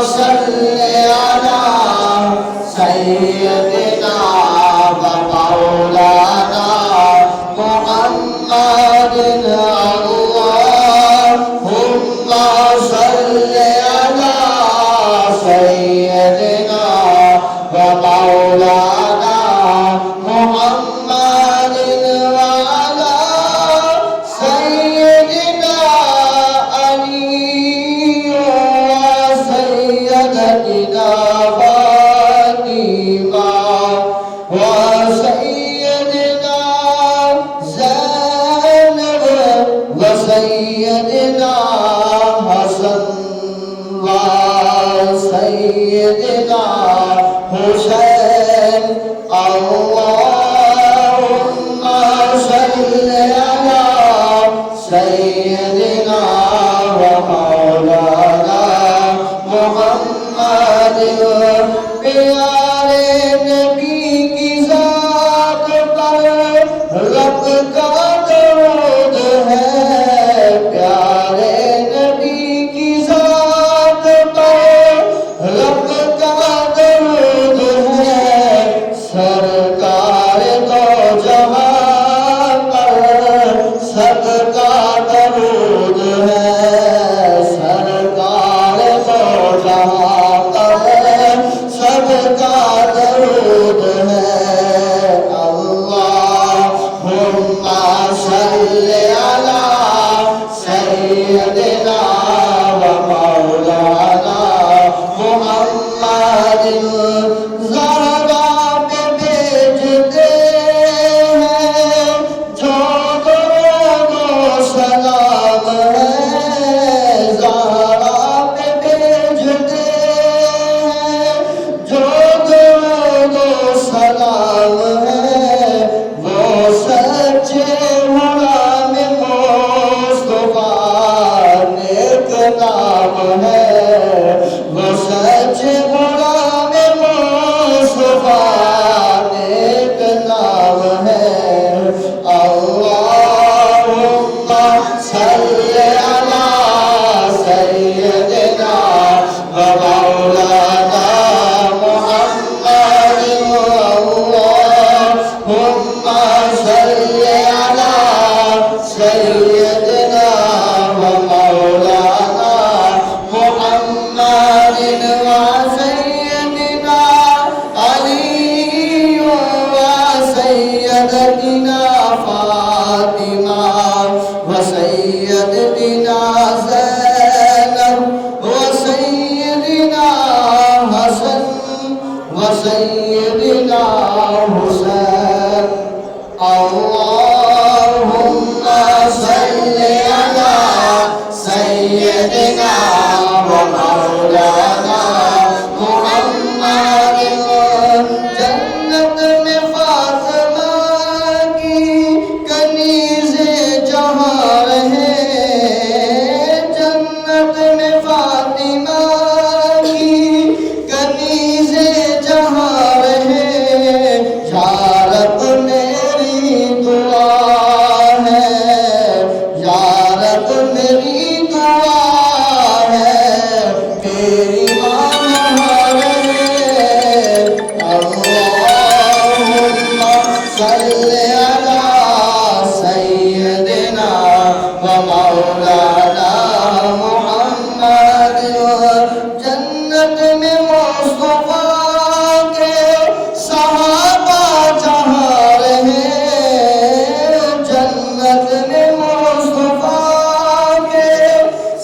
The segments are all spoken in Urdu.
صل على سيدنا ومولانا محمد اللهم صل على سيدنا ومولانا محمد وعلى سيدنا علي وسيدتنا فاطمة وسيدنا زينب وسيدنا حسن وسيدنا حسين اللهم صل على سيدنا ومولانا محمد پیارے نبی کی ذات پر رب کا درود ہے پیارے نبی کی ذات پر رب کا درود ہے سرکار دو جہاں پر سب کا درود ہے سرکار دو جہاں پر سب کا درود ہے اللہم صل علی سیدنا ومولانا محمد زہرا پہ بھیجتے ہیں جو درود و سلام ہے زہرا پہ بھیجتے ہیں جو درود و سلام ہے وہ سچے غلام مصطفیٰ نیک نام ہے وہ سچے غلام مصطفیٰ نیک نام ہے اللہم صل علی سیدنا ومولانا محمد اللہم صل علی سیدنا ومولانا محمد وسیدنا علی وسیدتنا فاطمہ وسیدتنا زینب وسیدنا حسن وسيدنا حسين اللهم صل على سيدنا ومولانا محمد جنت میں فاطمہ کی کنیزیں جہاں رہے جنت میں فاطمہ کی کنیزیں جہاں رہے یا رب میری دعا ہے یا رب میری دعا ہے تیری ماں رہے اللہم صل علی سیدنا ومولانا محمد جنت میں مصطفیٰ کے صحابہ جہاں رہے جنت میں مصطفیٰ کے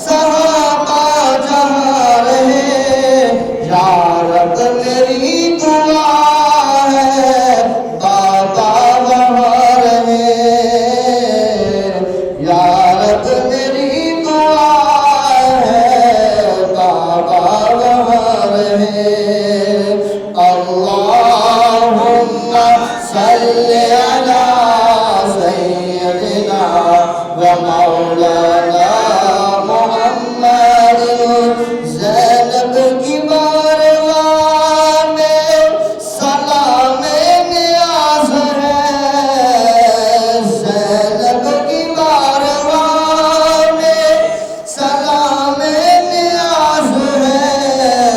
صحابہ جہاں رہے یا رب میری دعا ہے بابا وہاں رہے یا رب میری دعا ہے بابا وہاں رہے اللہم صل علی سیدنا ومولانا محمد زینب کی بارگاہ میں سلام نیاز ہے زینب کی بارگاہ میں سلام نیاز ہے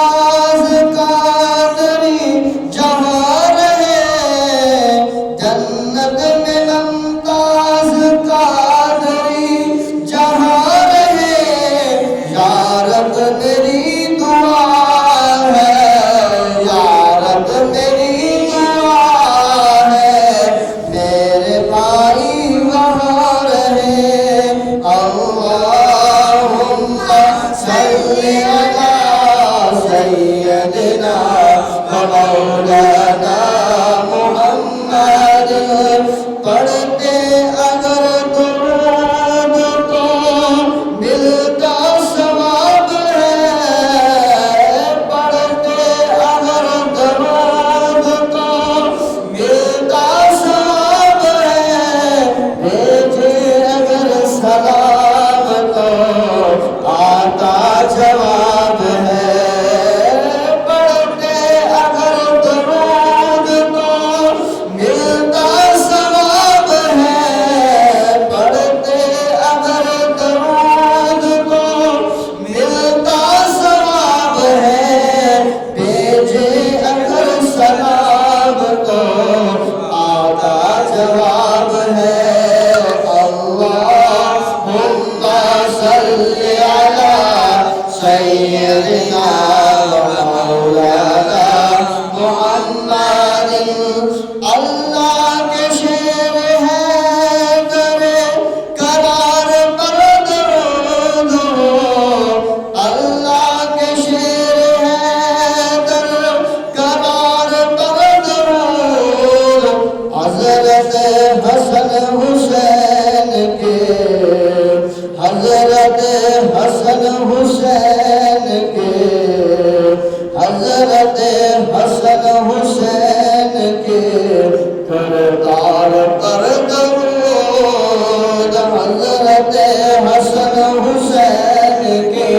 ناز قادری جہاں رہے جنت میں ممتاز قادری جہاں رہے یا رب میری دعا ہے یا رب میری دعا ہے میرے بھائی وہاں رہے اللہم صلی علی سیدنا و مولانا محمد پڑھتے اگر درود تو ملتا ثواب ہے پڑھتے اگر درود تو ملتا ثواب ہے بھیجے اگر سلام تو آتا جواب ہے پڑھتے اگر درود تو ملتا ثواب ہے پڑھتے اگر درود تو ملتا ثواب ہے بھیجے اگر سلام تو آتا جواب ہے اللہم صلی علی سیدنا و مولانا محمد اللہ کے شیر ہے در قرار پر درود ہو اللہ کے شیر ہے در قرار پر درود حضرت حسن حسین کے حضرت حسن حسین کے حضرت حسن حسین کے کردار پر درود حضرت حسن حسین کے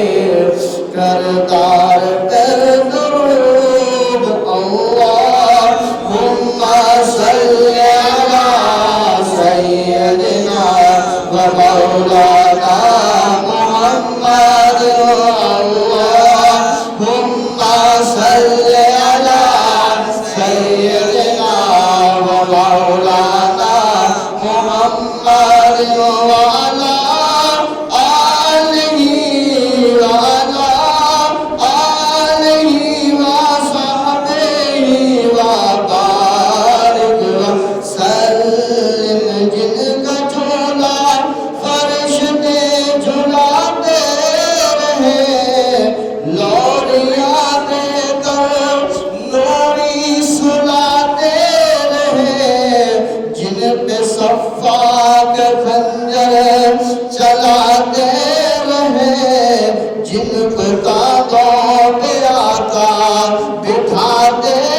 کردار پر درود اللہم صلی علی سیدنا و مولانا محمد اللہم صلی علی سیدنا و مولانا محمد وعلی آلہ وصحبہ وبارک وسلم جن کا جھولا فرشتے جھلاتے رہے لوریاں دے کر لوری سلاتے رہے جن پہ صفاق خنجر چلاتے رہے جن پہ تاغوں پہ آقا بٹھاتے